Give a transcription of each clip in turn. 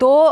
2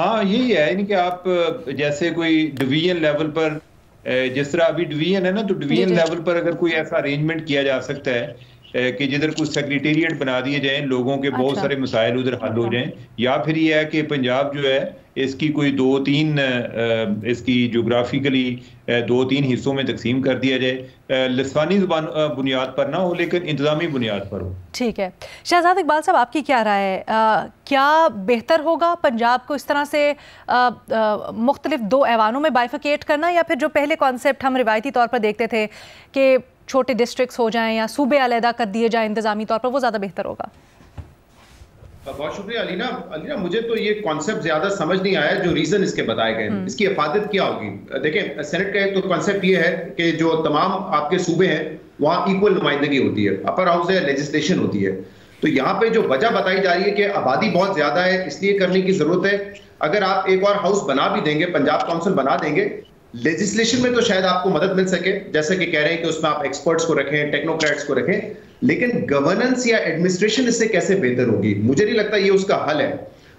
ہاں یہی ہے، یعنی کہ آپ جیسے کوئی ڈویژن لیول پر، جس طرح ابھی ڈویژن ہے نا، تو ڈویژن لیول پر اگر کوئی ایسا ارینجمنٹ کیا جا سکتا ہے کہ جدھر کوئی سیکریٹریٹ بنا دیے جائیں، لوگوں کے بہت سارے مسائل ادھر حل ہو جائیں، یا پھر یہ ہے کہ پنجاب جو ہے اس کی کوئی 2-3 اس کی جغرافیکلی 2-3 حصوں میں تقسیم کر دیا جائے، لسانی زبان بنیاد پر نہ ہو لیکن انتظامی بنیاد پر ہو۔ ٹھیک ہے، شہزاد اقبال صاحب آپ کی کیا رائے ہے؟ کیا بہتر ہوگا پنجاب کو اس طرح سے مختلف 2 ایوانوں میں بائیفیکیٹ کرنا، یا پھر جو پہلے کانسیپٹ ہم روایتی طور پر دیکھتے تھے کہ چھوٹے ڈسٹرکٹس ہو جائیں یا صوبے علیحدہ کر دیے جائیں انتظامی طور پر، وہ زیادہ بہتر ہوگا؟ بہت شکریہ علینا، مجھے تو یہ کانسیپٹ زیادہ سمجھ نہیں آیا جو ریزن اس کے بتائے گئے ہیں، اس کی افادت کیا ہوگی؟ دیکھیں سینٹ کا ایک تو کانسیپٹ یہ ہے کہ جو تمام آپ کے صوبے ہیں وہاں ایکول نمائندگی ہوتی ہے، اپر ہاؤس ہے، لیجسلیشن ہوتی ہے، تو یہاں پہ جو وجہ بتائی جا رہی ہے کہ آبادی بہت زیادہ ہے اس لیے کرنے کی ضرورت ہے۔ اگر آپ ایک اور ہاؤس بنا بھی دیں گے، پنجاب کونسل بنا دیں گے، لیجسلیشن میں تو شاید آپ کو مدد مل سکے، جیسے کہ کہہ رہے ہیں کہ اس میں آپ ایکسپرٹس کو رکھیں، ٹیکنوکریٹس کو رکھیں، لیکن گورننس یا ایڈمنسٹریشن اس سے کیسے بہتر ہوگی؟ مجھے نہیں لگتا یہ اس کا حل ہے۔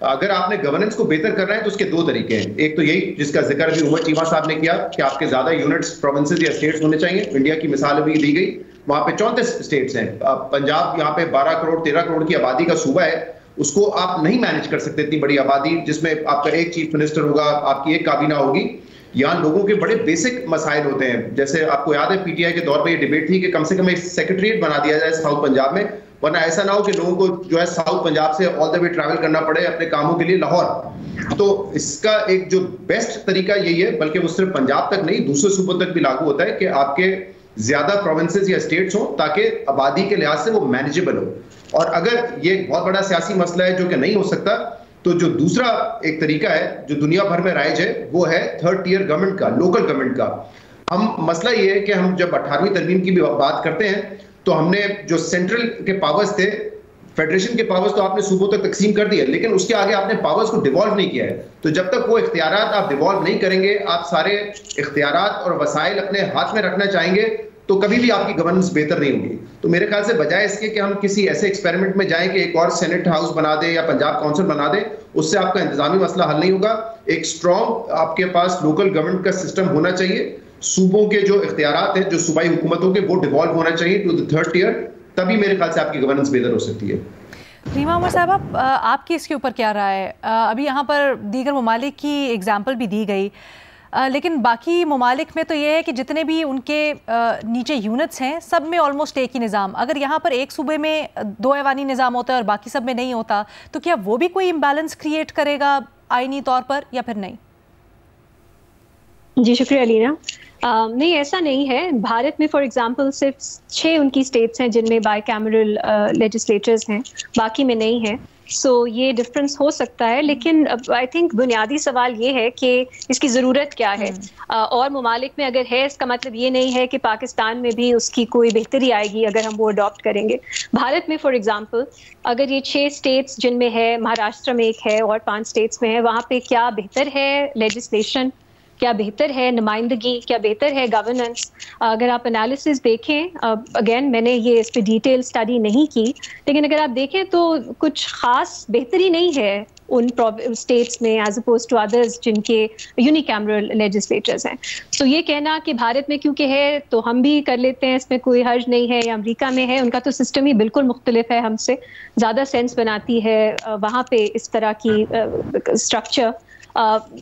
اگر آپ نے گورننس کو بہتر کرنا ہے تو اس کے 2 طریقے ہیں، ایک تو یہی جس کا ذکر بھی عمر چیمہ صاحب نے کیا کہ آپ کے زیادہ یونٹس پروونسز یا اسٹیٹس ہونے چاہیے۔ انڈیا کی مثال ابھی دی گئی، وہاں پہ 34 اسٹیٹس ہیں، پنجاب یہاں پہ 12 کروڑ 13 کروڑ کی آبادی کا صوبہ ہے، اس کو آپ نہیں مینج کر سکتے اتنی بڑی آبادی جس میں آپ کا ایک چیف منسٹر ہوگا، آپ کی ایک کابینہ ہوگی۔ یہاں لوگوں کے بڑے بیسک مسائل ہوتے ہیں، جیسے آپ کو یاد ہے پی ٹی آئی کے دور پہ یہ ڈیبیٹ تھی کہ کم سے کم ایک سیکریٹریٹ بنا دیا جائے ساؤتھ پنجاب میں، ورنہ ایسا نہ ہو کہ لوگوں کو جو ہے ساؤتھ پنجاب سے آل دا وے ٹریول کرنا پڑے اپنے کاموں کے لیے لاہور۔ تو اس کا ایک جو بیسٹ طریقہ یہی ہے، بلکہ وہ صرف پنجاب تک نہیں دوسرے صوبوں تک بھی لاگو ہوتا ہے، کہ آپ کے زیادہ پروونسز یا اسٹیٹس ہوں تاکہ آبادی کے لحاظ سے وہ مینیجیبل ہو۔ اور اگر یہ بہت بڑا سیاسی مسئلہ ہے جو کہ نہیں ہو سکتا، تو جو دوسرا ایک طریقہ ہے جو دنیا بھر میں رائج ہے وہ ہے 3rd tier گورنمنٹ کا، لوکل گورنمنٹ کا۔ ہم مسئلہ یہ ہے کہ ہم جب 18ویں ترمیم کی بھی بات کرتے ہیں تو ہم نے جو سینٹرل کے پاورز تھے، فیڈریشن کے پاورز تو آپ نے صوبوں تک تقسیم کر دیا، لیکن اس کے آگے آپ نے پاورز کو ڈیوالو نہیں کیا ہے۔ تو جب تک وہ اختیارات آپ ڈیوالو نہیں کریں گے، آپ سارے اختیارات اور وسائل اپنے ہاتھ میں رکھنا چاہیں گے، تو کبھی بھی آپ کی گورننس بہتر نہیں ہوگی۔ تو میرے خیال سے بجائے اس کے کہ ہم کسی ایسے ایکسپیریمنٹ میں جائیں کہ ایک اور سینٹ ہاؤس بنا دیں یا پنجاب کونسل بنا دیں، اس سے آپ کا انتظامی مسئلہ حل نہیں ہوگا۔ ایک اسٹرانگ آپ کے پاس لوکل گورنمنٹ کا سسٹم ہونا چاہیے، صوبوں کے جو اختیارات ہیں جو صوبائی حکومتوں کے وہ ڈیوالو ہونا چاہیے ٹو دی 3rd tier، تبھی میرے خیال سے آپ کی گورننس بہتر ہو سکتی ہے۔ ریما عمر صاحب آپ کی اس کے اوپر کیا رائے ہے؟ ابھی یہاں پر دیگر ممالک کی ایگزامپل بھی دی گئی، لیکن باقی ممالک میں تو یہ ہے کہ جتنے بھی ان کے نیچے یونٹس ہیں سب میں آلموسٹ ایک ہی نظام، اگر یہاں پر ایک صوبے میں 2 ایوانی نظام ہوتا ہے اور باقی سب میں نہیں ہوتا، تو کیا وہ بھی کوئی امبیلنس کریٹ کرے گا آئینی طور پر یا پھر نہیں؟ جی شکریہ علینا۔ نہیں ایسا نہیں ہے، بھارت میں فار ایگزامپل صرف 6 ان کی اسٹیٹس ہیں جن میں بائی کیمرل لیجسلیچرز ہیں، باقی میں نہیں ہے، سو یہ ڈفرینس ہو سکتا ہے، لیکن آئی تھنک بنیادی سوال یہ ہے کہ اس کی ضرورت کیا ہے، اور ممالک میں اگر ہے اس کا مطلب یہ نہیں ہے کہ پاکستان میں بھی اس کی کوئی بہتری آئے گی اگر ہم وہ اڈاپٹ کریں گے۔ بھارت میں فار ایگزامپل اگر یہ 6 اسٹیٹس جن میں ہے، مہاراشٹر میں ایک ہے اور 5 اسٹیٹس میں ہے، وہاں پہ کیا بہتر ہے لیجسلیشن، کیا بہتر ہے نمائندگی، کیا بہتر ہے گورننس، اگر آپ انالیسز دیکھیں، اگین میں نے یہ اس پہ ڈیٹیل اسٹڈی نہیں کی، لیکن اگر آپ دیکھیں تو کچھ خاص بہتری نہیں ہے ان اسٹیٹس میں ایز اپوز ٹو ادرز جن کے یونی کیمرل لیجسلیچرز ہیں۔ تو یہ کہنا کہ بھارت میں کیونکہ ہے تو ہم بھی کر لیتے ہیں، اس میں کوئی حرج نہیں ہے، یا امریکہ میں ہے، ان کا تو سسٹم ہی بالکل مختلف ہے ہم سے، زیادہ سینس بناتی ہے وہاں پہ اس طرح کی اسٹرکچر،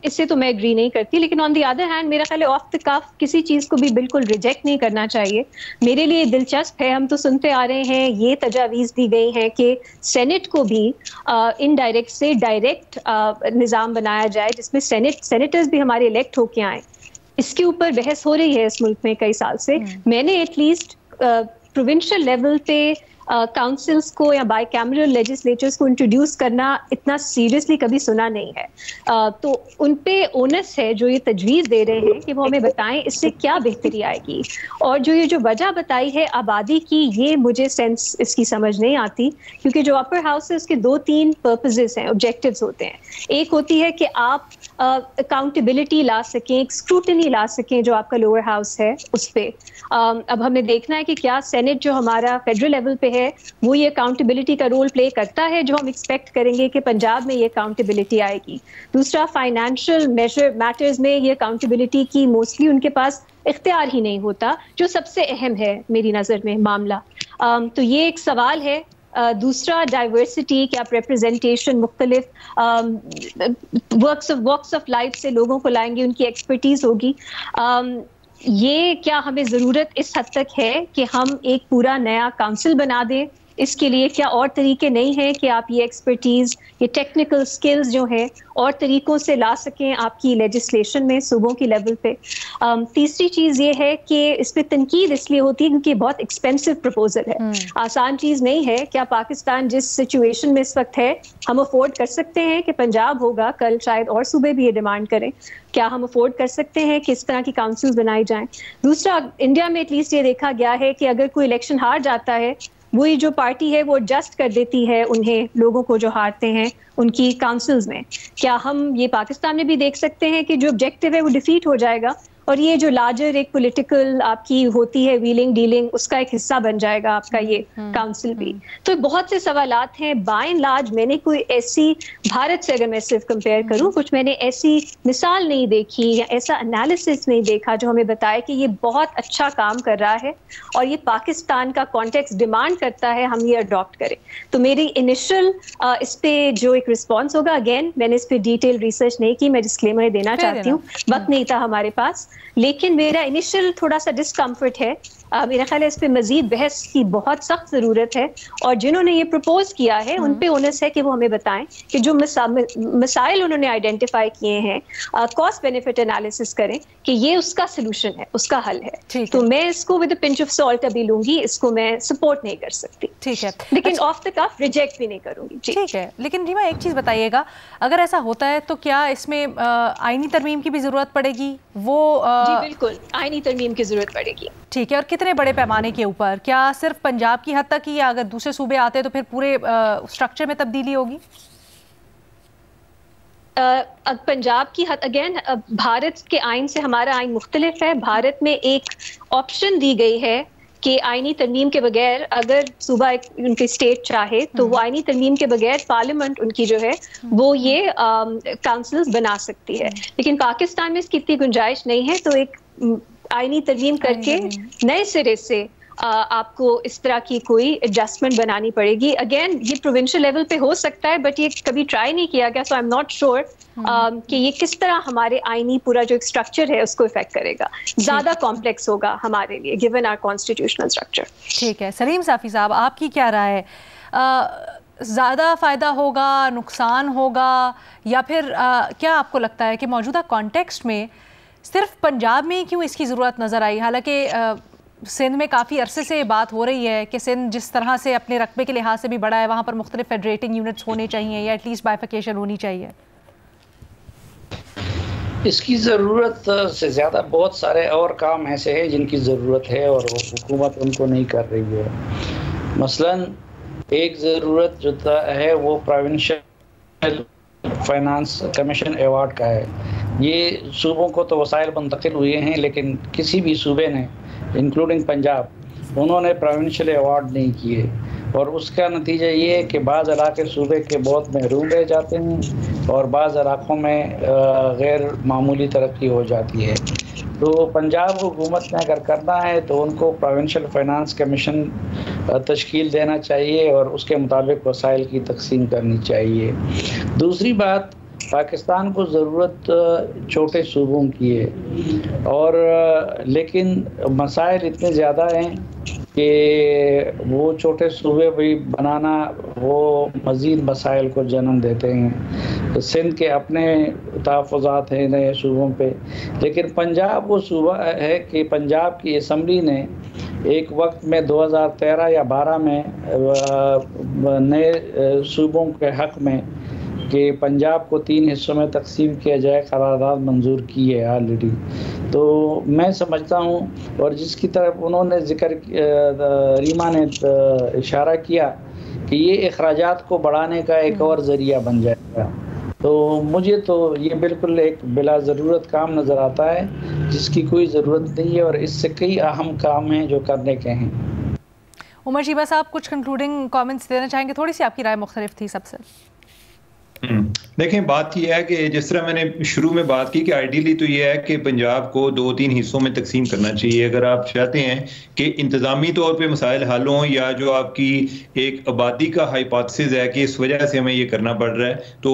اس سے تو میں ایگری نہیں کرتی۔ لیکن آن دی ادر ہینڈ میرا خیال ہے آف دی کف کسی چیز کو بھی بالکل ریجیکٹ نہیں کرنا چاہیے۔ میرے لیے دلچسپ ہے، ہم تو سنتے آ رہے ہیں یہ تجاویز دی گئی ہیں کہ سینٹ کو بھی انڈائریکٹ سے ڈائریکٹ نظام بنایا جائے جس میں سینیٹرز بھی ہمارے الیکٹ ہو کے آئیں۔ اس کے اوپر بحث ہو رہی ہے اس ملک میں کئی سال سے۔ میں نے ایٹ لیسٹ پروونشل لیول پہ کاؤنسلز کو یا بائی کیمرل لیجسلیچرز کو انٹروڈیوس کرنا اتنا سیریسلی کبھی سنا نہیں ہے، تو ان پہ اونس ہے جو یہ تجویز دے رہے ہیں کہ وہ ہمیں بتائیں اس سے کیا بہتری آئے گی، اور جو وجہ بتائی ہے آبادی کی، یہ مجھے سینس اس کی سمجھ نہیں آتی، کیونکہ جو اپر ہاؤس ہے اس کے 2-3 پرپزز ہیں، آبجیکٹیوز ہوتے ہیں۔ ایک ہوتی ہے کہ آپ اکاؤنٹیبلٹی لا سکیں, ایک اسکروٹنی لا سکیں جو آپ کا لوور ہاؤس ہے اس پہ. اب ہمیں دیکھنا ہے کہ کیا سینٹ جو ہمارا فیڈرل لیول پہ ہے وہ یہ اکاؤنٹیبلٹی کا رول پلے کرتا ہے جو ہم ایکسپیکٹ کریں گے کہ پنجاب میں یہ اکاؤنٹیبلٹی آئے گی. دوسرا, فائنینشیل میٹرز میں یہ اکاؤنٹیبلٹی کی موسٹلی ان کے پاس اختیار ہی نہیں ہوتا, جو سب سے اہم ہے میری نظر میں معاملہ. تو یہ ایک سوال ہے. دوسرا, ڈائیورسٹی, کہ آپ ریپرزنٹیشن مختلف واکس آف لائف سے لوگوں کو لائیں گے, ان کی ایکسپرٹیز ہوگی. یہ کیا ہمیں ضرورت اس حد تک ہے کہ ہم ایک پورا نیا کاؤنسل بنا دیں؟ اس کے لیے کیا اور طریقے نہیں ہیں کہ آپ یہ ایکسپرٹیز, یہ ٹیکنیکل سکلز جو ہیں اور طریقوں سے لا سکیں آپ کی لیجسلیشن میں صوبوں کی لیول پہ؟ تیسری چیز یہ ہے کہ اس پہ تنقید اس لیے ہوتی ہے کیونکہ بہت ایکسپینسو پروپوزل ہے, آسان چیز نہیں ہے. کیا پاکستان جس سچویشن میں اس وقت ہے ہم افورڈ کر سکتے ہیں کہ پنجاب ہوگا, کل شاید اور صوبے بھی یہ ڈیمانڈ کریں, کیا ہم افورڈ کر سکتے ہیں کہ اس طرح کی کاؤنسلز بنائی جائیں؟ دوسرا, انڈیا میں ایٹ لیسٹ یہ دیکھا گیا ہے کہ اگر کوئی الیکشن ہار جاتا ہے, وہی جو پارٹی ہے وہ ایڈجسٹ کر دیتی ہے انہیں, لوگوں کو جو ہارتے ہیں ان کی کاؤنسلز میں. کیا ہم یہ پاکستان میں بھی دیکھ سکتے ہیں کہ جو آبجیکٹو ہے وہ ڈیفیٹ ہو جائے گا اور یہ جو لارجر ایک پولیٹیکل آپ کی ہوتی ہے ویلنگ ڈیلنگ, اس کا ایک حصہ بن جائے گا آپ کا یہ کاؤنسل بھی؟ تو بہت سے سوالات ہیں. بائی اینڈ لارج میں نے کوئی ایسی, بھارت سے اگر میں صرف کمپیئر کروں, کچھ میں نے ایسی مثال نہیں دیکھی یا ایسا انالیسس نہیں دیکھا جو ہمیں بتائے کہ یہ بہت اچھا کام کر رہا ہے اور یہ پاکستان کا کانٹیکسٹ ڈیمانڈ کرتا ہے ہم یہ اڈاپٹ کریں. تو میری انیشل اس پہ جو ایک رسپانس ہوگا, اگین میں نے اس پہ ڈیٹیل ریسرچ نہیں کی, میں ڈسکلیمر دینا چاہتی ہوں, وقت نہیں تھا ہمارے پاس, لیکن میرا انیشل تھوڑا سا ڈسکمفرٹ ہے. میرا خیال ہے اس پہ مزید بحث کی بہت سخت ضرورت ہے, اور جنہوں نے یہ پرپوز کیا ہے ان پہ اونس ہے کہ وہ ہمیں بتائیں کہ جو مسائل انہوں نے آئیڈینٹیفائی کیے ہیں, کاسٹ بینیفٹ انالیسس کریں کہ یہ اس کا سلوشن ہے, اس کا حل ہے. تو میں اس کو with a pinch of salt ابھی لوں گی, اس کو میں سپورٹ نہیں کر سکتی, ٹھیک ہے, لیکن آف دا کف ریجیکٹ بھی نہیں کروں گی. ٹھیک ہے, لیکن ریما ایک چیز بتائیے گا, اگر ایسا ہوتا ہے تو کیا اس میں آئینی ترمیم کی بھی ضرورت پڑے گی؟ وہ جی بالکل, آئینی ترمیم کی ضرورت پڑے گی. ٹھیک ہے, اور کتنے بڑے پیمانے کے اوپر؟ کیا صرف پنجاب کی حد تک ہی, یا اگر دوسرے صوبے آتے ہیں تو پھر پورے اسٹرکچر میں تبدیلی ہوگی؟ پنجاب کی حد, اگین بھارت کے آئین سے ہمارا آئین مختلف ہے. بھارت میں ایک آپشن دی گئی ہے کہ آئینی ترمیم کے بغیر اگر صوبہ ان کے اسٹیٹ چاہے تو وہ آئینی ترمیم کے بغیر پارلیمنٹ ان کی جو ہے وہ یہ کاؤنسلز بنا سکتی ہے. لیکن پاکستان میں اس کی اتنی گنجائش نہیں ہے, تو ایک آئینی ترمیم کر کے نئے سرے سے آپ کو اس طرح کی کوئی ایڈجسٹمنٹ بنانی پڑے گی. اگین یہ پروونشل لیول پہ ہو سکتا ہے, بٹ یہ کبھی ٹرائی نہیں کیا گیا, سو آئی ایم ناٹ شیور کہ یہ کس طرح ہمارے آئینی پورا جو اسٹرکچر ہے اس کو افیکٹ کرے گا. زیادہ کمپلیکس ہوگا ہمارے لیے گیون آر کانسٹیٹیوشنل اسٹرکچر. ٹھیک ہے, سلیم صافی صاحب آپ کی کیا رائے ہے؟ زیادہ فائدہ ہوگا, نقصان ہوگا, یا پھر کیا آپ کو لگتا ہے کہ موجودہ کانٹیکسٹ میں صرف پنجاب میں کیوں اس کی ضرورت نظر آئی؟ حالانکہ سندھ میں کافی عرصے سے بات ہو رہی ہے کہ سندھ جس طرح سے اپنے رقبے کے لحاظ سے بھی بڑا ہے, وہاں پر مختلف فیڈریٹنگ یونٹس ہونے چاہیے یا ایٹ لیسٹ بائیفیکیشن ہونی چاہیے. اس کی ضرورت سے زیادہ بہت سارے اور کام ایسے ہیں جن کی ضرورت ہے اور حکومت ان کو نہیں کر رہی ہے. مثلاً ایک ضرورت جو ہے وہ پروونشل فائنانس کمیشن ایوارڈ کا ہے. یہ صوبوں کو تو وسائل منتقل ہوئے ہیں, لیکن کسی بھی صوبے نے انکلوڈنگ پنجاب, انہوں نے پروونشل ایوارڈ نہیں کیے, اور اس کا نتیجہ یہ ہے کہ بعض علاقے صوبے کے بہت محروم رہ جاتے ہیں اور بعض علاقوں میں غیر معمولی ترقی ہو جاتی ہے. تو پنجاب حکومت نے اگر کرنا ہے تو ان کو پروونشل فائنانس کمیشن تشکیل دینا چاہیے اور اس کے مطابق وسائل کی تقسیم کرنی چاہیے. دوسری بات, پاکستان کو ضرورت چھوٹے صوبوں کی ہے, اور لیکن مسائل اتنے زیادہ ہیں کہ وہ چھوٹے صوبے بھی بنانا وہ مزید مسائل کو جنم دیتے ہیں. سندھ کے اپنے تحفظات ہیں نئے صوبوں پہ, لیکن پنجاب وہ صوبہ ہے کہ پنجاب کی اسمبلی نے ایک وقت میں 2013 یا 12 میں نئے صوبوں کے حق میں کہ پنجاب کو 3 حصوں میں تقسیم کیا جائے قرارداد منظور کی ہے آلریڈی. تو میں سمجھتا ہوں, اور جس کی طرف انہوں نے ذکر ریما نے اشارہ کیا کہ یہ اخراجات کو بڑھانے کا ایک اور ذریعہ بن جائے گا. تو مجھے تو یہ بالکل ایک بلا ضرورت کام نظر آتا ہے جس کی کوئی ضرورت نہیں ہے، اور اس سے کئی اہم کام ہیں جو کرنے کے ہیں۔ عمر جی بس آپ کچھ کنکلوڈنگ کامنٹس دینا چاہیں گے؟ تھوڑی سی آپ کی رائے مختلف تھی سب سے۔ دیکھیں بات یہ ہے کہ جس طرح میں نے شروع میں بات کی کہ آئیڈیلی تو یہ ہے کہ پنجاب کو 2-3 حصوں میں تقسیم کرنا چاہیے۔ اگر آپ چاہتے ہیں کہ انتظامی طور پہ مسائل حل ہوں، یا جو آپ کی ایک آبادی کا ہائپوتھسس ہے کہ اس وجہ سے ہمیں یہ کرنا پڑ رہا ہے، تو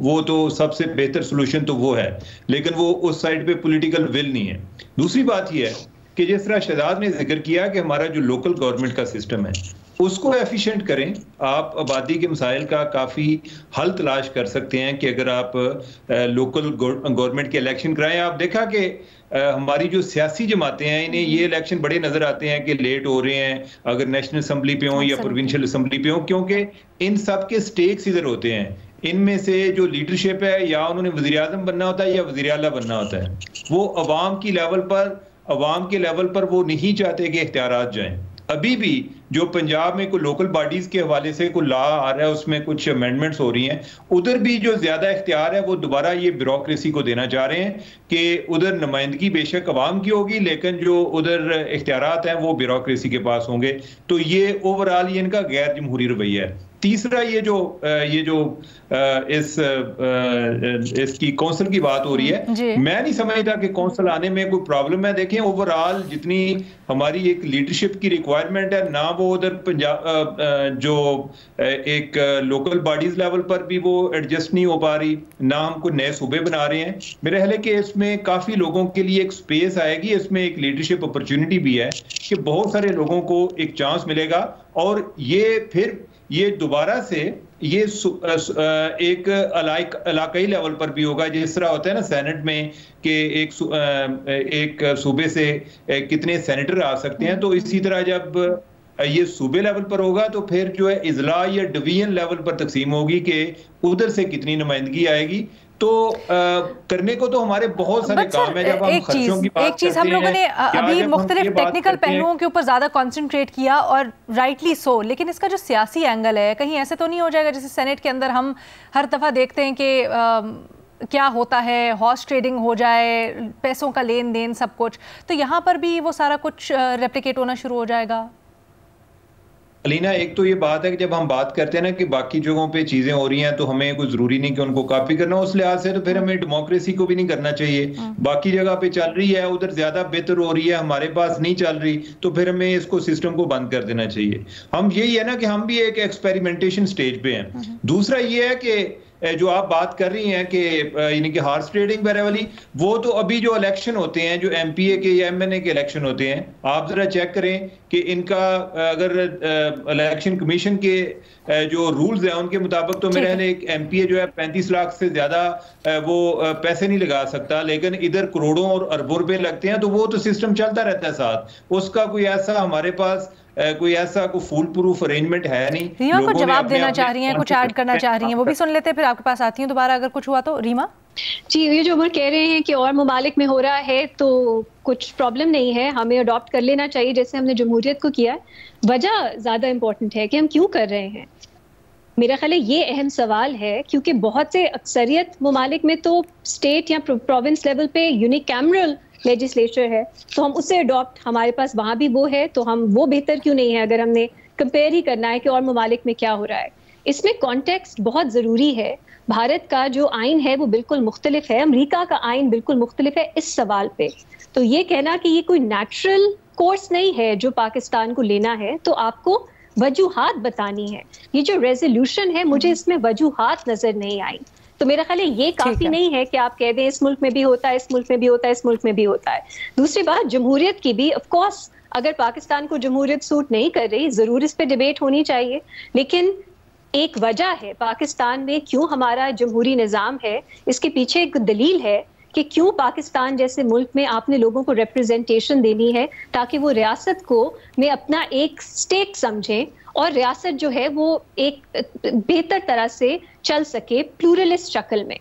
وہ تو سب سے بہتر سولوشن تو وہ ہے، لیکن وہ اس سائڈ پہ پولیٹیکل ول نہیں ہے۔ دوسری بات یہ ہے کہ جس طرح شہزاد نے ذکر کیا کہ ہمارا جو لوکل گورنمنٹ کا سسٹم ہے اس کو ایفیشینٹ کریں۔ آپ آبادی کے مسائل کا کافی حل تلاش کر سکتے ہیں کہ اگر آپ لوکل گورنمنٹ کے الیکشن کرائیں۔ آپ دیکھا کہ ہماری جو سیاسی جماعتیں ہیں انہیں یہ الیکشن بڑے نظر آتے ہیں کہ لیٹ ہو رہے ہیں، اگر نیشنل اسمبلی پہ ہوں یا پروونشل اسمبلی پہ ہوں، کیونکہ ان سب کے سٹیکس ادھر ہوتے ہیں۔ ان میں سے جو لیڈرشپ ہے یا انہوں نے وزیر اعظم بننا ہوتا ہے یا وزیر اعلیٰ بننا ہوتا ہے، وہ عوام کے لیول پر وہ نہیں چاہتے کہ اختیارات جائیں۔ ابھی بھی جو پنجاب میں کوئی لوکل باڈیز کے حوالے سے کوئی لا آ رہا ہے، اس میں کچھ امینڈمنٹس ہو رہی ہیں، ادھر بھی جو زیادہ اختیار ہے وہ دوبارہ یہ بیوروکریسی کو دینا چاہ رہے ہیں کہ ادھر نمائندگی بے شک عوام کی ہوگی لیکن جو ادھر اختیارات ہیں وہ بیوروکریسی کے پاس ہوں گے۔ تو یہ اوورآل یہ ان کا غیر جمہوری رویہ ہے۔ تیسرا یہ جو اس کی کونسل کی بات ہو رہی ہے، میں نہیں سمجھتا کہ کونسل آنے میں کوئی پرابلم ہے۔ دیکھیں اوورآل جتنی ہماری ایک لیڈرشپ کی ریکوائرمنٹ ہے، نہ وہ ادھر پنجاب جو ایک لوکل باڈیز لیول پر بھی وہ ایڈجسٹ نہیں ہو پا رہی، نہ ہم کوئی نئے صوبے بنا رہے ہیں۔ میرا خیال ہے کہ اس میں کافی لوگوں کے لیے ایک سپیس آئے گی، اس میں ایک لیڈرشپ اپرچونٹی بھی ہے کہ بہت سارے لوگوں کو ایک چانس ملے گا، اور یہ دوبارہ سے یہ ایک علاقائی لیول پر بھی ہوگا، جس طرح ہوتا ہے نا سینٹ میں کہ ایک صوبے سے کتنے سینیٹر آ سکتے ہیں، تو اسی طرح جب یہ صوبے لیول پر ہوگا تو پھر جو ہے اضلاع یا ڈویژن لیول پر تقسیم ہوگی کہ ادھر سے کتنی نمائندگی آئے گی۔ تو کرنے کو تو ہمارے بہت سارے کام ہیں۔ جب ہم خرچوں کی بات ایک چیز ہم لوگوں نے ابھی مختلف ٹیکنیکل پہلوؤں کے اوپر زیادہ کنسنٹریٹ کیا، اور رائٹلی سو، لیکن اس کا جو سیاسی اینگل ہے کہیں ایسے تو نہیں ہو جائے گا جیسے سینٹ کے اندر ہم ہر دفعہ دیکھتے ہیں کہ کیا ہوتا ہے، ہارس ٹریڈنگ ہو جائے، پیسوں کا لین دین سب کچھ، تو یہاں پر بھی وہ سارا کچھ ریپلیکیٹ ہونا شروع ہو جائے گا؟ علینا ایک تو یہ بات ہے کہ جب ہم بات کرتے ہیں نا کہ باقی جگہوں پہ چیزیں ہو رہی ہیں تو ہمیں کوئی ضروری نہیں کہ ان کو کاپی کرنا، اس لحاظ سے تو پھر ہمیں ڈیموکریسی کو بھی نہیں کرنا چاہیے۔ باقی جگہ پہ چل رہی ہے، ادھر زیادہ بہتر ہو رہی ہے، ہمارے پاس نہیں چل رہی، تو پھر ہمیں اس کو سسٹم کو بند کر دینا چاہیے۔ ہم یہی ہے نا کہ ہم بھی ایک ایکسپیریمنٹیشن سٹیج پہ ہیں۔ دوسرا یہ ہے کہ جو آپ بات کر رہی ہیں کہ یعنی کہ ہارس ٹریڈنگ وغیرہ والی، وہ تو ابھی جو الیکشن ہوتے ہیں، جو ایم پی اے کے یا ایم این اے کے الیکشن ہوتے ہیں، آپ ذرا چیک کریں کہ ان کا اگر الیکشن کمیشن کے جو رولز ہیں ان کے مطابق تو میرے ایک ایم پی اے جو ہے 35 لاکھ سے زیادہ وہ پیسے نہیں لگا سکتا، لیکن ادھر کروڑوں اور اربوں روپے لگتے ہیں، تو وہ تو سسٹم چلتا رہتا ہے ساتھ۔ اس کا کوئی ایسا ہمارے پاس کوئی ایسا کوئی فول پروف ارینجمنٹ ہے نہیں۔ ریما کچھ جواب دینا چاہ رہی ہیں، کچھ ایڈ کرنا چاہ رہی ہیں، وہ بھی سن لیتے ہیں، پھر آپ کے پاس آتی ہوں دوبارہ اگر کچھ ہوا تو۔ ریما جی، یہ جو عمر کہہ رہے ہیں کہ اور ممالک میں ہو رہا ہے تو کچھ پرابلم نہیں ہے، ہمیں اڈاپٹ کر لینا چاہیے جیسے ہم نے جمہوریت کو کیا ہے۔ وجہ زیادہ امپورٹنٹ ہے کہ ہم کیوں کر رہے ہیں۔ میرا خیال ہے یہ اہم سوال ہے، کیونکہ بہت سے اکثریت ممالک میں تو اسٹیٹ یا پروونس لیول پہ یونیکیمرل لیجسلیچر ہے، تو ہم اسے اڈاپٹ، ہمارے پاس وہاں بھی وہ ہے تو ہم وہ بہتر کیوں نہیں ہے اگر ہم نے کمپیئر ہی کرنا ہے کہ اور ممالک میں کیا ہو رہا ہے۔ اس میں کانٹیکسٹ بہت ضروری ہے۔ بھارت کا جو آئین ہے وہ بالکل مختلف ہے، امریکہ کا آئین بالکل مختلف ہے اس سوال پہ، تو یہ کہنا کہ یہ کوئی نیچرل کورس نہیں ہے جو پاکستان کو لینا ہے، تو آپ کو وجوہات بتانی ہے۔ یہ جو ریزولوشن ہے مجھے اس میں وجوہات نظر نہیں آئی، تو میرا خیال ہے یہ کافی نہیں ہے کہ آپ کہہ دیں اس ملک میں بھی ہوتا ہے، اس ملک میں بھی ہوتا ہے، اس ملک میں بھی ہوتا ہے۔ دوسری بات جمہوریت کی بھی، آف کورس اگر پاکستان کو جمہوریت سوٹ نہیں کر رہی، ضرور اس پہ ڈیبیٹ ہونی چاہیے، لیکن ایک وجہ ہے پاکستان میں کیوں ہمارا جمہوری نظام ہے، اس کے پیچھے ایک دلیل ہے کہ کیوں پاکستان جیسے ملک میں آپ نے لوگوں کو ریپرزنٹیشن دینی ہے تاکہ وہ ریاست کو میں اپنا ایک سٹیٹ سمجھیں اور ریاست جو ہے وہ ایک بہتر طرح سے چل سکے پلورلسٹ شکل میں۔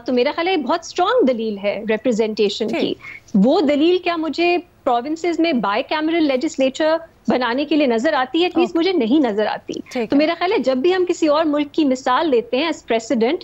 تو میرا خیال ہے بہت اسٹرانگ دلیل ہے ریپرزنٹیشن کی۔ وہ دلیل کیا مجھے پروونسز میں بائی کیمرل لیجسلیچر بنانے کے لیے نظر آتی ہے؟ ایٹ لیسٹ مجھے نہیں نظر آتی۔ تو میرا خیال ہے جب بھی ہم کسی اور ملک کی مثال لیتے ہیں ایز پریسیڈنٹ،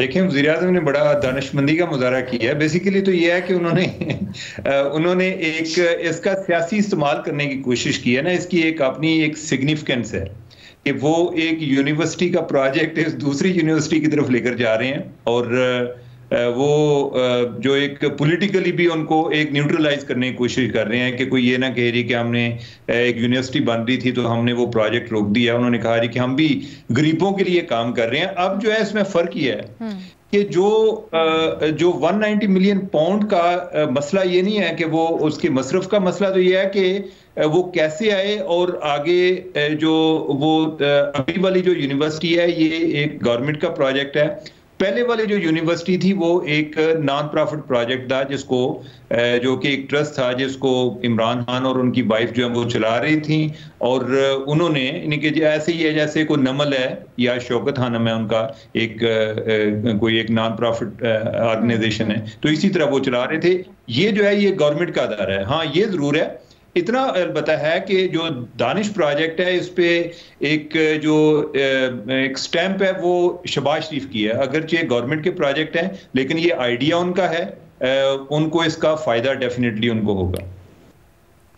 دیکھیں وزیر اعظم نے بڑا دانشمندی کا مظاہرہ کیا ہے. بیسیکلی تو یہ ہے کہ انہوں نے ایک اس کا سیاسی استعمال کرنے کی کوشش کی ہے نا. اس کی ایک اپنی ایک سگنیفیکنس ہے کہ وہ ایک یونیورسٹی کا پروجیکٹ اس دوسری یونیورسٹی کی طرف لے کر جا رہے ہیں, اور وہ جو ایک پولیٹیکلی بھی ان کو ایک نیوٹرلائز کرنے کی کوشش کر رہے ہیں کہ کوئی یہ نہ کہہ رہی کہ ہم نے ایک یونیورسٹی بن رہی تھی تو ہم نے وہ پروجیکٹ روک دیا. انہوں نے کہا رہی کہ ہم بھی غریبوں کے لیے کام کر رہے ہیں. اب جو ہے اس میں فرق یہ ہے کہ جو 190 ملین پاؤنڈ کا مسئلہ یہ نہیں ہے کہ وہ اس کے مصرف کا مسئلہ تو یہ ہے کہ وہ کیسے آئے, اور آگے جو وہ ابھی والی جو یونیورسٹی ہے یہ ایک گورنمنٹ کا پروجیکٹ ہے. پہلے والی جو یونیورسٹی تھی وہ ایک نان پروفٹ پروجیکٹ تھا جس کو جو کہ ایک ٹرسٹ تھا جس کو عمران خان اور ان کی وائف جو ہے وہ چلا رہی تھیں, اور انہوں نے یعنی کہ ایسے ہی ہے جیسے کوئی نمل ہے یا شوکت خانم ہے ان کا ایک کوئی ایک نان پروفٹ آرگنائزیشن ہے, تو اسی طرح وہ چلا رہے تھے. یہ جو ہے یہ گورنمنٹ کا ادارہ ہے. ہاں یہ ضرور ہے اتنا البتہ ہے کہ جو دانش پروجیکٹ ہے اس پہ ایک جو ایک سٹیمپ ہے وہ شہباز شریف کی ہے. اگرچہ گورنمنٹ کے پروجیکٹ ہیں لیکن یہ آئیڈیا ان کا ہے, ان کو اس کا فائدہ ڈیفینیٹلی ان کو ہوگا.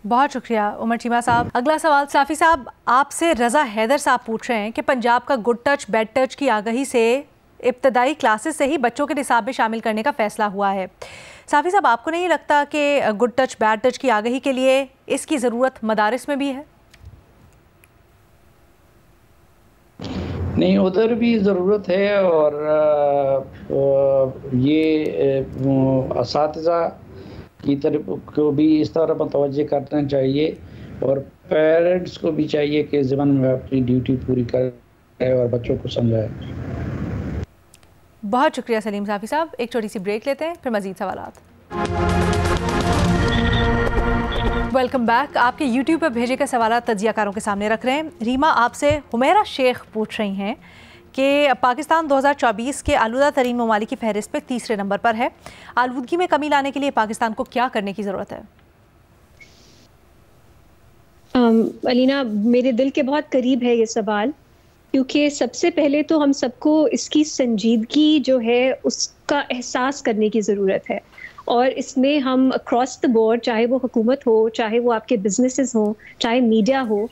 بہت شکریہ عمر چیمہ صاحب. اگلا سوال صافی صاحب آپ سے رضا حیدر صاحب پوچھ رہے ہیں کہ پنجاب کا گڈ ٹچ بیڈ ٹچ کی آگہی سے ابتدائی کلاسز سے ہی بچوں کے نصاب میں شامل کرنے کا فیصلہ ہوا ہے. صافی صاحب آپ کو نہیں لگتا کہ گڈ ٹچ بیڈ ٹچ کی آگہی کے لیے اس کی ضرورت مدارس میں بھی ہے؟ نہیں, ادھر بھی ضرورت ہے, اور یہ اساتذہ کی طرف کو بھی اس طرح متوجہ کرنا چاہیے, اور پیرنٹس کو بھی چاہیے کہ ضمن میں اپنی ڈیوٹی پوری کرے اور بچوں کو سمجھائے. بہت شکریہ سلیم صافی صاحب. ایک چھوٹی سی بریک لیتے ہیں, پھر مزید سوالات. Welcome back. آپ کے یوٹیوب پہ بھیجے گئے سوالات تجزیہ کاروں کے سامنے رکھ رہے ہیں. ریما آپ سے حمیرہ شیخ پوچھ رہی ہیں کہ پاکستان 2024 کے آلودہ ترین ممالک کی فہرست پہ تیسرے نمبر پر ہے. آلودگی میں کمی لانے کے لیے پاکستان کو کیا کرنے کی ضرورت ہے؟ علینا, میرے دل کے بہت قریب ہے یہ سوال, کیونکہ سب سے پہلے تو ہم سب کو اس کی سنجیدگی جو ہے اس کا احساس کرنے کی ضرورت ہے, اور اس میں ہم اکراس دا بورڈ, چاہے وہ حکومت ہو, چاہے وہ آپ کے بزنسز ہوں, چاہے میڈیا ہو,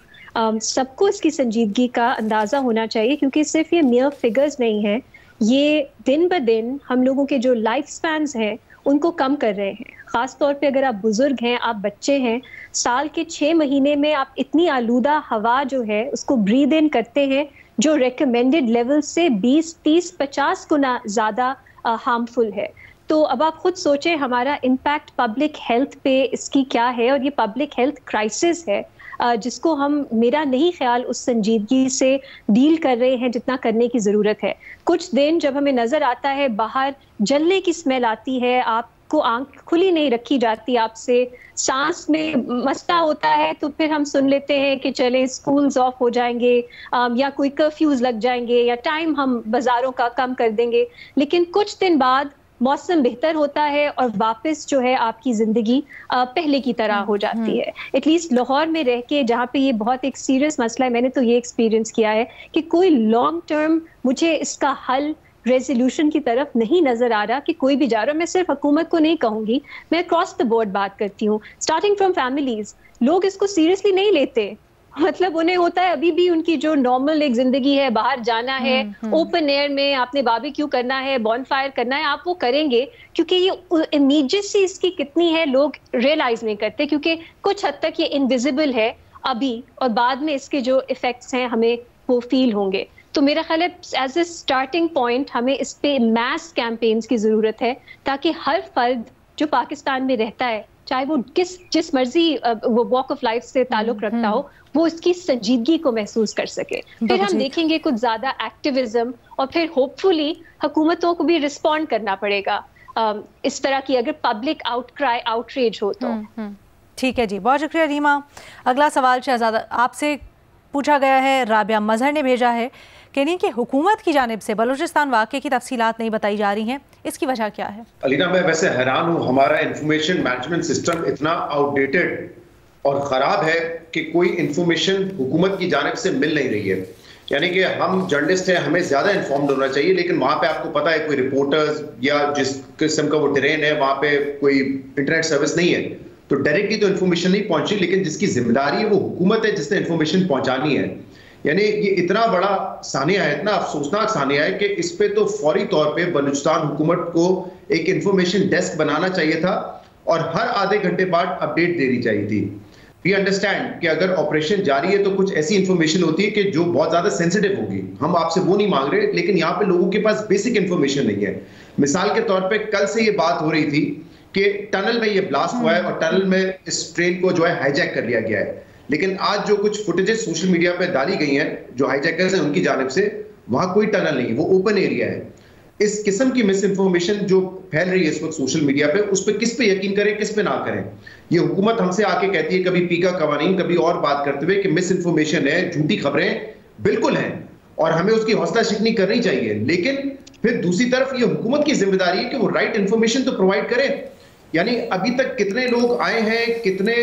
سب کو اس کی سنجیدگی کا اندازہ ہونا چاہیے, کیونکہ صرف یہ میئر فگرز نہیں ہیں, یہ دن بہ دن ہم لوگوں کے جو لائف سپینز ہیں ان کو کم کر رہے ہیں. خاص طور پہ اگر آپ بزرگ ہیں, آپ بچے ہیں, سال کے 6 مہینے میں آپ اتنی آلودہ ہوا جو ہے اس کو بریتھ ان کرتے ہیں جو ریکمینڈڈ لیول سے 20, 30, 50 گنا زیادہ ہارمفل ہے. تو اب آپ خود سوچیں ہمارا امپیکٹ پبلک ہیلتھ پہ اس کی کیا ہے, اور یہ پبلک ہیلتھ کرائسس ہے جس کو ہم, میرا نہیں خیال, اس سنجیدگی سے ڈیل کر رہے ہیں جتنا کرنے کی ضرورت ہے. کچھ دن جب ہمیں نظر آتا ہے باہر جلنے کی اسمیل آتی ہے, آپ کو آنکھ کھلی نہیں رکھی جاتی, آپ سے سانس میں مسئلہ ہوتا ہے, تو پھر ہم سن لیتے ہیں کہ چلیں اسکولز آف ہو جائیں گے, یا کوئی کرفیوز لگ جائیں گے, یا ٹائم ہم بازاروں کا کم کر دیں گے. لیکن کچھ دن بعد موسم بہتر ہوتا ہے اور واپس جو ہے آپ کی زندگی پہلے کی طرح ہو جاتی ہے. ایٹ لیسٹ لاہور میں رہ کے, جہاں پہ یہ بہت ایک سیریس مسئلہ ہے, میں نے تو یہ ایکسپیرینس کیا ہے کہ کوئی لانگ ٹرم مجھے اس کا حل ریزولوشن کی طرف نہیں نظر آ رہا کہ کوئی بھی جا رہا. میں صرف حکومت کو نہیں کہوں گی, میں اکراس دا بورڈ بات کرتی ہوں, اسٹارٹنگ فرام فیملیز. لوگ اس کو سیریسلی نہیں لیتے, مطلب انہیں ہوتا ہے ابھی بھی ان کی جو نارمل ایک زندگی ہے, باہر جانا ہے, اوپن ایئر میں آپ نے باربیکیو کرنا ہے, بون فائر کرنا ہے, آپ وہ کریں گے, کیونکہ یہ امیجیسی اس کی کتنی ہے لوگ ریئلائز نہیں کرتے, کیونکہ کچھ حد تک یہ انویزیبل ہے ابھی, اور بعد میں اس کے جو ایفیکٹس ہیں ہمیں وہ فیل ہوں گے. تو میرا خیال ہے ایز اے اسٹارٹنگ پوائنٹ ہمیں اس پہ میس کیمپینز کی ضرورت ہے, تاکہ ہر فرد جو پاکستان میں رہتا ہے, چاہے وہ جس مرضی وہ واک آف لائف سے تعلق رکھتا ہو, وہ اس کی سنجیدگی کو محسوس کر سکے. پھر ہم دیکھیں گے کچھ زیادہ ایکٹیویزم, اور پھر ہوپ فلی حکومتوں کو بھی رسپونڈ کرنا پڑے گا اس طرح کی, اگر پبلک آؤٹ کرائی, آؤٹ ریج ہو تو. ٹھیک ہے جی, بہت شکریہ ریما. اگلا سوال شہزادہ آپ سے پوچھا گیا ہے, رابعہ مظہر نے بھیجا ہے, کہنی کہ حکومت کی جانب سے بلوچستان واقعے کی تفصیلات نہیں بتائی جا رہی ہیں, اس کی وجہ کیا ہے؟ علینا, میں ویسے حیران ہوں, ہمارا انفارمیشن مینجمنٹ سسٹم اتنا آؤٹ ڈیٹڈ اور خراب ہے کہ کوئی انفارمیشن حکومت کی جانب سے مل نہیں رہی ہے. یعنی کہ ہم جرنلسٹ ہیں, ہمیں زیادہ انفارمڈ ہونا چاہیے, لیکن وہاں پہ آپ کو پتا ہے کوئی رپورٹرز یا جس قسم کا وہ ٹرین ہے وہاں پہ کوئی انٹرنیٹ سروس نہیں ہے, تو ڈائریکٹلی تو انفارمیشن نہیں پہنچی, لیکن جس کی ذمہ داری ہے وہ حکومت ہے جس نے انفارمیشن پہنچانی ہے. یعنی یہ اتنا بڑا سانحہ ہے, اتنا افسوسناک سانحہ ہے کہ اس پہ تو فوری طور پہ بلوچستان حکومت کو ایک انفارمیشن ڈیسک بنانا چاہیے تھا اور ہر آدھے گھنٹے بعد اپڈیٹ دینی چاہیے تھی. وی انڈرسٹینڈ کہ اگر آپریشن جاری ہے تو کچھ ایسی انفارمیشن ہوتی ہے کہ جو بہت زیادہ سینسیٹیو ہوگی, ہم آپ سے وہ نہیں مانگ رہے, لیکن یہاں پہ لوگوں کے پاس بیسک انفارمیشن نہیں ہے. مثال کے طور پہ کل سے یہ بات ہو رہی تھی کہ ٹنل میں یہ بلاسٹ ہوا ہے اور ٹنل میں اس ٹرین کو جو ہے ہائی جیک کر لیا گیا ہے, لیکن آج جو کچھ فوٹیجز سوشل میڈیا پہ ڈالی گئی ہیں جو ہائی جیکرز ہیں ان کی جانب سے, وہاں کوئی ٹنل نہیں, وہ اوپن ایریا ہے. اس قسم کی مس انفارمیشن جو پھیل رہی ہے اس وقت سوشل میڈیا پہ, اس پہ کس پہ یقین کریں کس پہ نہ کریں. یہ حکومت ہم سے آ کے کہتی ہے کبھی پیکا قوانین, کبھی اور بات کرتے ہوئے کہ مس انفارمیشن ہے, جھوٹی خبریں بالکل ہیں اور ہمیں اس کی حوصلہ شکنی کرنی چاہیے, لیکن پھر دوسری طرف یہ حکومت کی ذمہ داری ہے کہ وہ رائٹ انفارمیشن تو پرووائڈ کرے. یعنی ابھی تک کتنے لوگ آئے ہیں, کتنے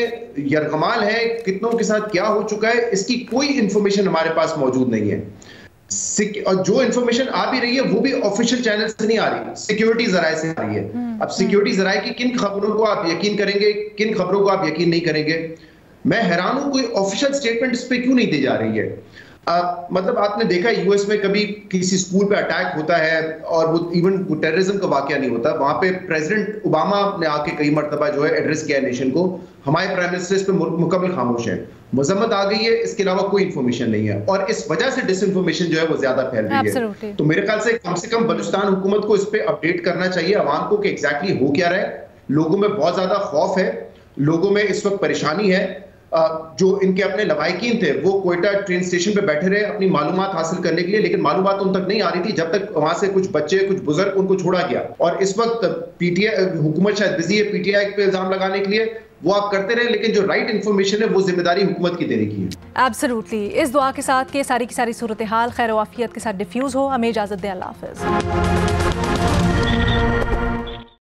یرغمال ہیں, کتنوں کے ساتھ کیا ہو چکا ہے, اس کی کوئی انفارمیشن ہمارے پاس موجود نہیں ہے. اور جو انفارمیشن آ بھی رہی ہے وہ بھی آفیشیل چینل سے نہیں آ رہی, سیکیورٹی ذرائع سے آ رہی ہے. اب سیکیورٹی ذرائع کی کن خبروں کو آپ یقین کریں گے, کن خبروں کو آپ یقین نہیں کریں گے. میں حیران ہوں کوئی آفیشیل سٹیٹمنٹ اس پہ کیوں نہیں دی جا رہی ہے. مطلب آپ نے دیکھا یو ایس میں کبھی کسی سکول پہ اٹیک ہوتا ہے اور وہ ایون ٹیررزم کا واقعہ نہیں ہوتا, وہاں پہ پریزیڈنٹ اوباما نے آ کے کئی مرتبہ جو ہے ایڈریس کیا نیشن کو, ہمارے پرائم منسٹر اس پہ مکمل خاموش ہے. مذمت آ گئی ہے, اس کے علاوہ کوئی انفارمیشن نہیں ہے, اور اس وجہ سے ڈس انفارمیشن جو ہے وہ زیادہ پھیل رہی ہے. تو میرے خیال سے کم بلوچستان حکومت کو اس پہ اپڈیٹ کرنا چاہیے عوام کو کہ ایگزیکٹلی ہو کیا رہا ہے. لوگوں میں بہت زیادہ خوف ہے, لوگوں میں اس وقت پریشانی ہے. جو ان کے اپنے لواحقین تھے وہ کوئٹہ ٹرین اسٹیشن پہ بیٹھے رہے اپنی معلومات حاصل کرنے کے لیے, لیکن معلومات ان تک نہیں آ رہی تھی جب تک وہاں سے کچھ بچے کچھ بزرگ ان کو چھوڑا گیا. اور اس وقت پی ٹی آئی حکومت شاید بزی ہے پی ٹی آئی پہ الزام لگانے کے لیے, وہ آپ کرتے رہے, لیکن جو رائٹ انفارمیشن ہے وہ ذمہ داری حکومت کی دینے کی ہے. ایبسلیوٹلی. اس دعا کے ساتھ کہ ساری کی ساری صورتحال خیر و عافیت کے ساتھ ڈیفیوز ہو. ہمیں اجازت دیں, اللہ حافظ.